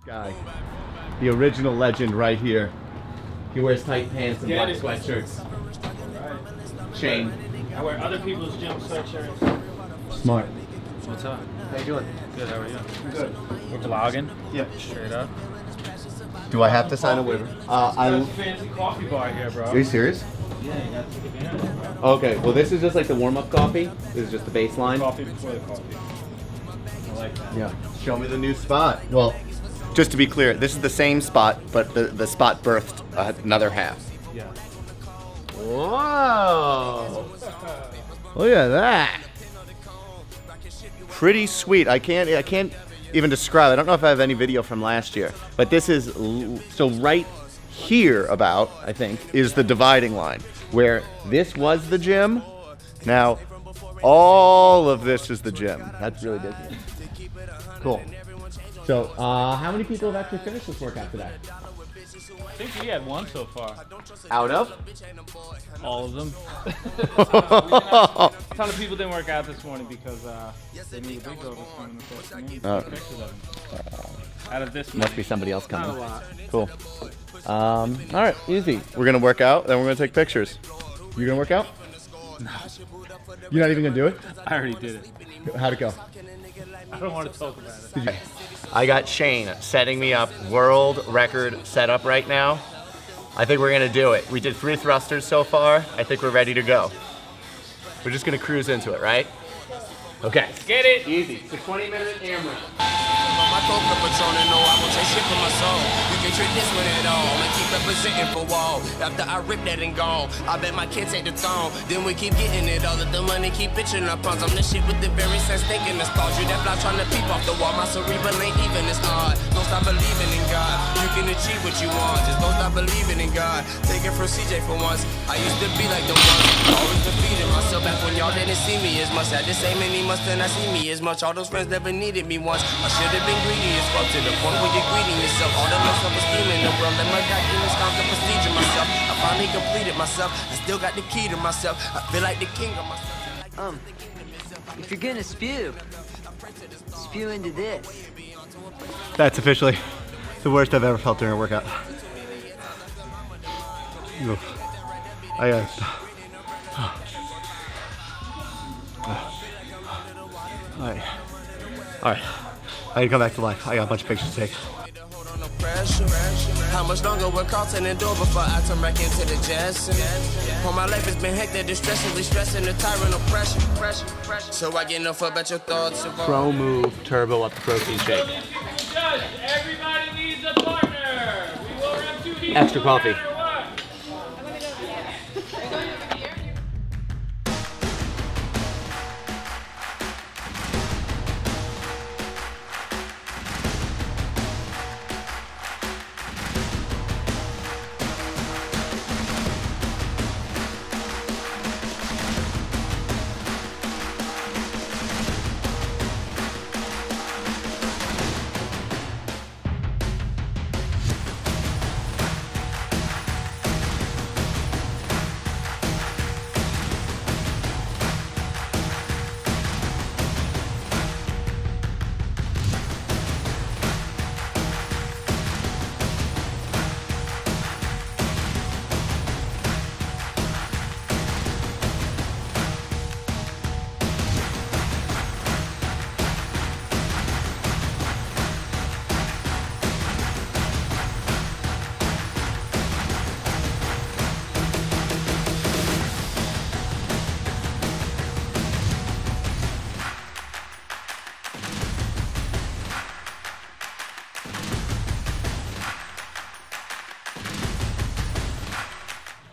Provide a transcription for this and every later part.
Guy, the original legend right here. He wears tight pants and black sweatshirts. Shane. I wear other people's gym sweatshirts. Smart. What's up? How you doing? Good, how are you? Good. We're vlogging? Yep. Straight up. Do I have to sign a waiver? I'm a fancy coffee bar here, bro. Are you serious? Yeah, you gotta take advantage of it, bro. Okay, well this is just like the warm-up coffee. This is just the baseline. Coffee before the coffee. I like that. Yeah. Show me the new spot. Well, just to be clear, this is the same spot, but the spot birthed another half. Yeah. Whoa! Look at that. Pretty sweet. I can't even describe. I don't know if I have any video from last year, but this is so right here about, I think, is the dividing line where this was the gym. Now all of this is the gym. That's really busy. Cool. So how many people have actually finished this workout today? I think we had one so far. Out of? All of them. A ton of people didn't work out this morning because they knew the big girl was coming to take pictures of them. Out of this Must be somebody else coming. Not a lot. Cool. All right, easy. We're gonna work out, then we're gonna take pictures. You gonna work out? No. You're not even gonna do it? I already did it. How'd it go? I don't want to talk about it. I got Shane setting me up world record setup right now. I think we're gonna do it. We did 3 thrusters so far. I think we're ready to go. We're just gonna cruise into it, right? Okay. Let's get it. Easy. It's a 20-minute AMRAP. My coca Patron and no, I won't take shit for my soul. You can treat this with it all and keep representing for wall. After I rip that and gone, I bet my kids take the throne. Then we keep getting it all. Let the money keep bitching our pawns. I'm the shit with the very sense thinking the stars. You that fly trying to peep off the wall. My cerebral ain't even as hard. Don't stop believing in God. You can achieve what you want. Just don't stop believing in God. Take it from CJ for once. I used to be like the one. Always defeating myself back when y'all didn't see me as much. Had to say many must and I see me as much. All those friends never needed me once. I should have been greedy as fuck to the point where you're greeting yourself. All the low self-esteem in the world. Let my God give me stop the prestige of myself. I finally completed myself. I still got the key to myself. I feel like the king of myself. If you're gonna spew into this. That's officially the worst I've ever felt during a workout. All right. I need to come back to life. I got a bunch of pictures to take. How much longer will Carlton endure before I turn back into the Jetson? All my life has been hectic, distressingly stressing the tyrant of pressure. So I get enough about your thoughts. Pro Move Turbo Up Protein Shake. Everybody needs a partner. We will have 2 people. Extra coffee.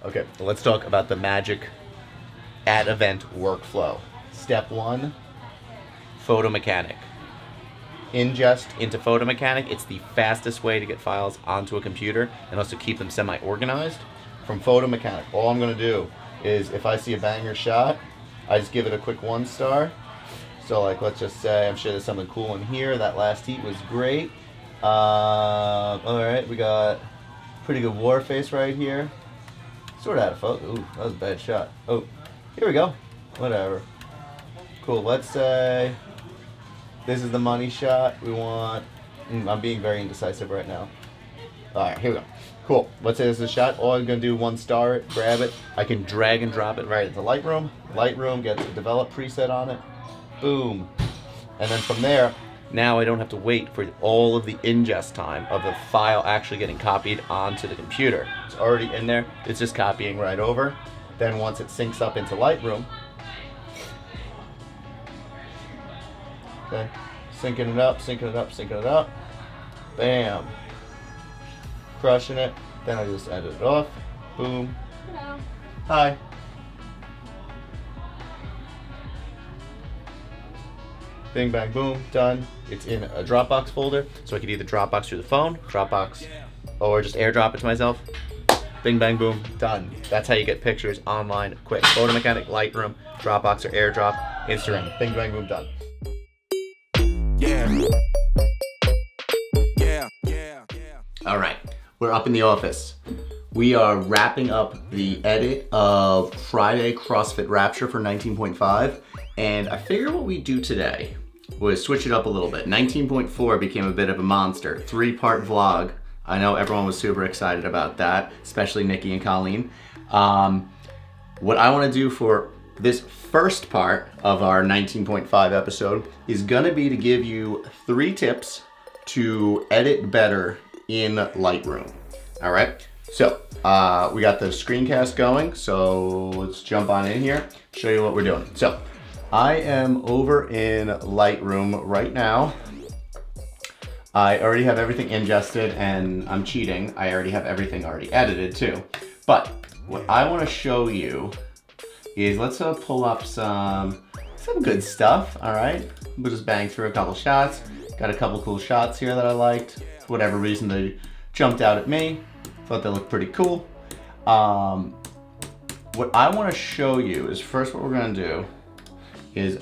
Okay, let's talk about the magic at event workflow. Step 1, photo mechanic. Ingest into photo mechanic. It's the fastest way to get files onto a computer and also keep them semi-organized. From photo mechanic, all I'm gonna do is if I see a banger shot, I just give it a quick 1 star. So like, let's just say, I'm sure there's something cool in here. That last heat was great. All right, we got pretty good war face right here. Sort of out of focus. Ooh, that was a bad shot. Oh, here we go. Whatever. Cool, let's say This is the money shot. We want, I'm being very indecisive right now. All right, here we go. Cool. Let's say this is a shot. All I'm gonna do, one star it, grab it. I can drag and drop it right into Lightroom. Lightroom gets a develop preset on it. Boom. And then from there, now I don't have to wait for all of the ingest time of the file actually getting copied onto the computer. It's already in there. It's just copying right over. Then once it syncs up into Lightroom, okay, syncing it up, syncing it up, syncing it up. Bam. Crushing it. Then I just edit it off. Boom. Hello. Hi. Bing, bang, boom, done. It's in a Dropbox folder, so I could either Dropbox through the phone, Dropbox, or just airdrop it to myself. Bing, bang, boom, done. That's how you get pictures online quick. Photo Mechanic, Lightroom, Dropbox, or airdrop, Instagram. Bing, bang, boom, done. Yeah. All right, we're up in the office. We are wrapping up the edit of Friday CrossFit Rapture for 19.5, and I figured what we'd do today was switch it up a little bit. 19.4 became a bit of a monster, 3-part vlog. I know everyone was super excited about that, especially Nikki and Colleen. What I want to do for this first part of our 19.5 episode is gonna be to give you 3 tips to edit better in Lightroom. All right, so we got the screencast going, so let's jump on in here, show you what we're doing. So I am over in Lightroom right now. I already have everything ingested, and I'm cheating. I already have everything already edited too. But what I want to show you is, let's pull up some good stuff. All right, we'll just bang through a couple shots. Got a couple cool shots here that I liked. For whatever reason, they jumped out at me. Thought they looked pretty cool. What I want to show you is, first what we're gonna do is,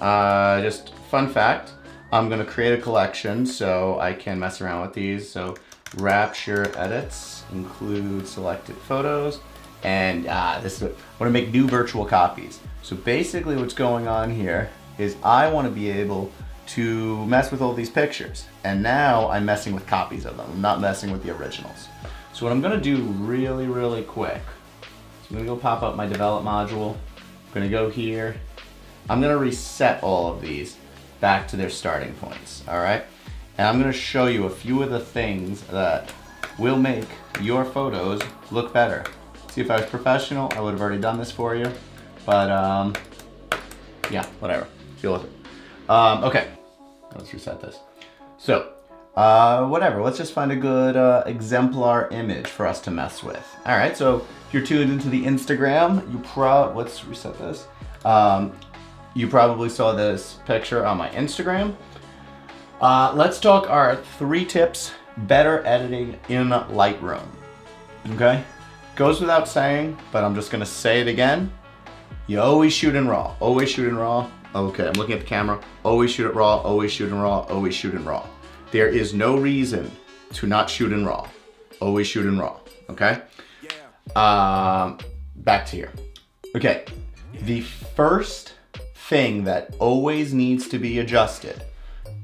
just fun fact, I'm gonna create a collection so I can mess around with these. So Rapture edits include selected photos, and this is, I wanna make new virtual copies. So basically what's going on here is I wanna be able to mess with all these pictures, and now I'm messing with copies of them. I'm not messing with the originals. So what I'm gonna do really quick, so I'm gonna go pop up my develop module. I'm gonna go here. I'm gonna reset all of these back to their starting points, all right? And I'm gonna show you a few of the things that will make your photos look better. See, if I was professional, I would have already done this for you, but yeah, whatever, deal with it. Okay, let's reset this. So, whatever, let's just find a good exemplar image for us to mess with. All right, so if you're tuned into the Instagram, let's reset this. You probably saw this picture on my Instagram. Let's talk our 3 tips better editing in Lightroom, okay? Goes without saying, but I'm just gonna say it again. You always shoot in RAW, always shoot in RAW. Okay, I'm looking at the camera. Always shoot it RAW, always shoot in RAW, always shoot in RAW. There is no reason to not shoot in RAW. Always shoot in RAW, okay? Back to here. Okay, the first thing that always needs to be adjusted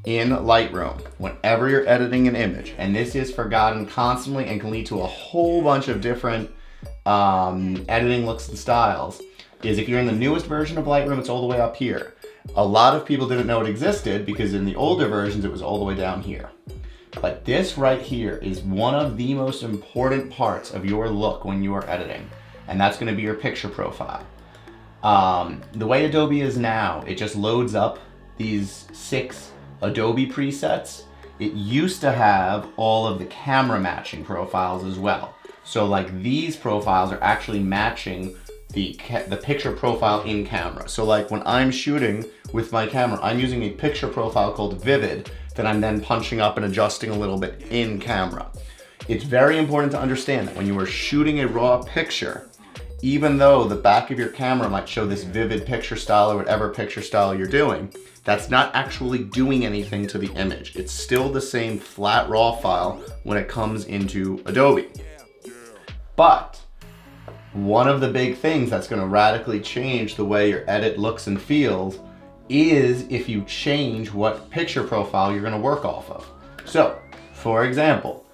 in Lightroom whenever you're editing an image, and this is forgotten constantly and can lead to a whole bunch of different editing looks and styles, is if you're in the newest version of Lightroom, it's all the way up here. A lot of people didn't know it existed because in the older versions, it was all the way down here. But this right here is one of the most important parts of your look when you are editing, and that's gonna be your picture profile. The way Adobe is now, it just loads up these 6 Adobe presets. It used to have all of the camera matching profiles as well. So like these profiles are actually matching the picture profile in camera. So like when I'm shooting with my camera, I'm using a picture profile called Vivid that I'm then punching up and adjusting a little bit in camera. It's very important to understand that when you are shooting a raw picture, even though the back of your camera might show this vivid picture style or whatever picture style you're doing, that's not actually doing anything to the image. It's still the same flat raw file when it comes into Adobe. But one of the big things that's gonna radically change the way your edit looks and feels is if you change what picture profile you're gonna work off of. So, for example,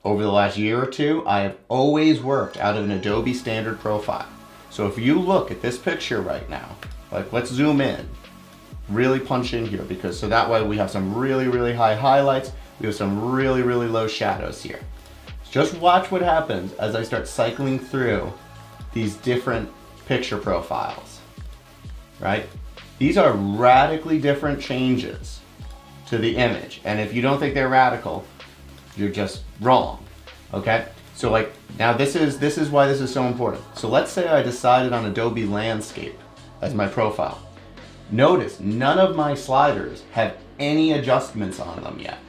over the last year or two, I have always worked out of an Adobe standard profile. So if you look at this picture right now, like let's zoom in, really punch in here, because so that way we have some really, really high highlights, we have some really, really low shadows here. Just watch what happens as I start cycling through these different picture profiles, right? These are radically different changes to the image. And if you don't think they're radical, you're just wrong, okay? So like, now this is why this is so important. So let's say I decided on Adobe Landscape as my profile. Notice none of my sliders have any adjustments on them yet,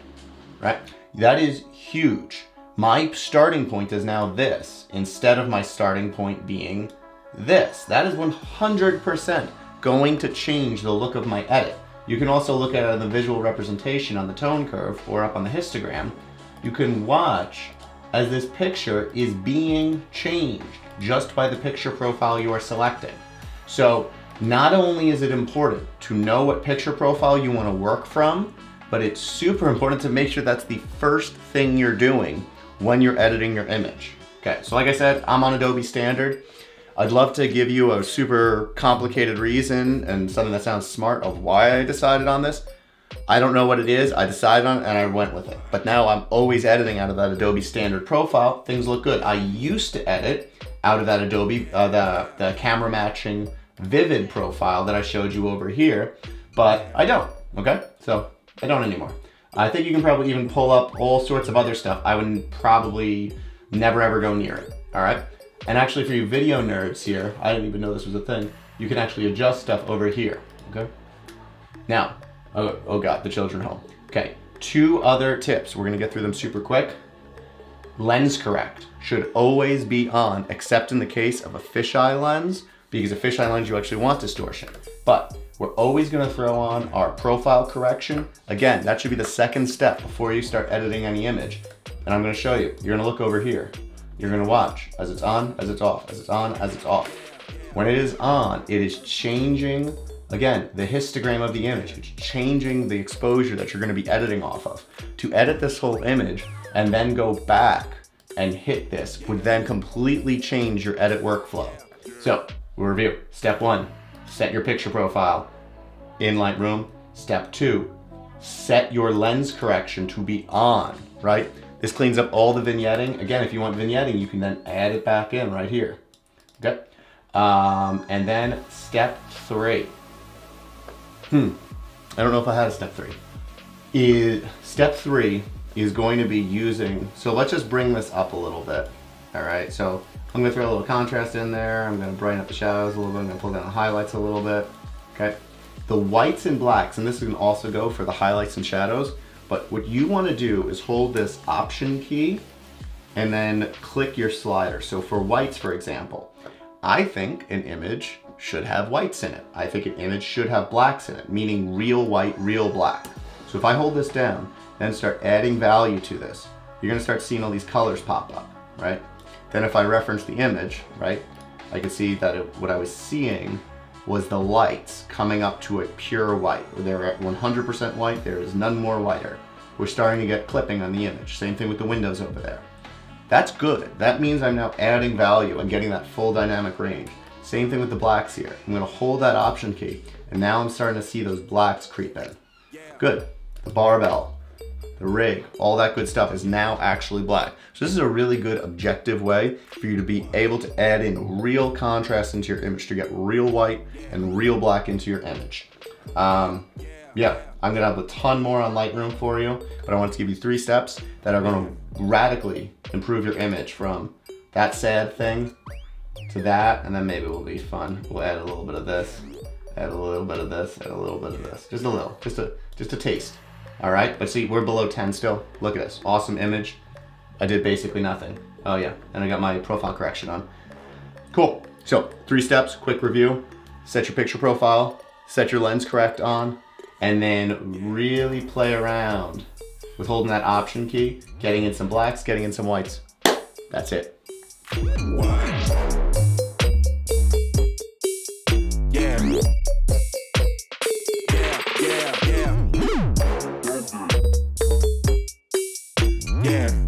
right? That is huge. My starting point is now this, instead of my starting point being this. That is 100% going to change the look of my edit. You can also look at it in the visual representation on the tone curve or up on the histogram. You can watch as this picture is being changed just by the picture profile you are selecting. So not only is it important to know what picture profile you want to work from, but it's super important to make sure that's the first thing you're doing when you're editing your image. Okay, so like I said, I'm on Adobe Standard. I'd love to give you a super complicated reason and something that sounds smart of why I decided on this. I don't know what it is. I decided on it and I went with it. But now I'm always editing out of that Adobe Standard profile. Things look good. I used to edit out of that Adobe, the camera matching vivid profile that I showed you over here, but I don't, okay? So I don't anymore. I think you can probably even pull up all sorts of other stuff. I would probably never ever go near it, all right? And actually for you video nerds here, I didn't even know this was a thing, you can actually adjust stuff over here, okay? Now, oh God, the children home. Okay, 2 other tips. We're gonna get through them super quick. Lens correct should always be on, except in the case of a fisheye lens, because a fisheye lens you actually want distortion. But we're always gonna throw on our profile correction. Again, that should be the second step before you start editing any image. And I'm gonna show you. You're gonna look over here. You're gonna watch as it's on, as it's off, as it's on, as it's off. When it is on, it is changing, again, the histogram of the image. It's changing the exposure that you're gonna be editing off of. To edit this whole image and then go back and hit this would then completely change your edit workflow. So, we'll review. Step 1, set your picture profile in Lightroom. Step 2, set your lens correction to be on, right? This cleans up all the vignetting. Again, if you want vignetting, you can then add it back in right here, okay? And then step 3. I don't know if I had a step 3. Step 3 is going to be using, so let's just bring this up a little bit, all right? So I'm gonna throw a little contrast in there. I'm gonna brighten up the shadows a little bit. I'm gonna pull down the highlights a little bit, okay? The whites and blacks, and this can also go for the highlights and shadows, but what you wanna do is hold this Option key and then click your slider. So for whites, for example, I think an image should have whites in it. I think an image should have blacks in it, meaning real white, real black. So if I hold this down and start adding value to this, you're gonna start seeing all these colors pop up, right? Then if I reference the image, right, I can see that what I was seeing was the lights coming up to a pure white. They're at 100% white, there is none more whiter. We're starting to get clipping on the image. Same thing with the windows over there. That's good. That means I'm now adding value and getting that full dynamic range. Same thing with the blacks here. I'm gonna hold that Option key, and now I'm starting to see those blacks creep in. Good. The barbell, the rig, all that good stuff is now actually black. So this is a really good objective way for you to be able to add in real contrast into your image, to get real white and real black into your image. Yeah, I'm gonna have a ton more on Lightroom for you, but I want to give you 3 steps that are gonna radically improve your image from that sad thing to that, and then maybe we'll be fun. We'll add a little bit of this, add a little bit of this, add a little bit of this. Just a little, just a taste. All right, but see, we're below 10 still. Look at this, awesome image. I did basically nothing. Oh yeah, and I got my profile correction on. Cool, so 3 steps, quick review. Set your picture profile, set your lens correct on, and then really play around with holding that Option key, getting in some blacks, getting in some whites. That's it. Yeah.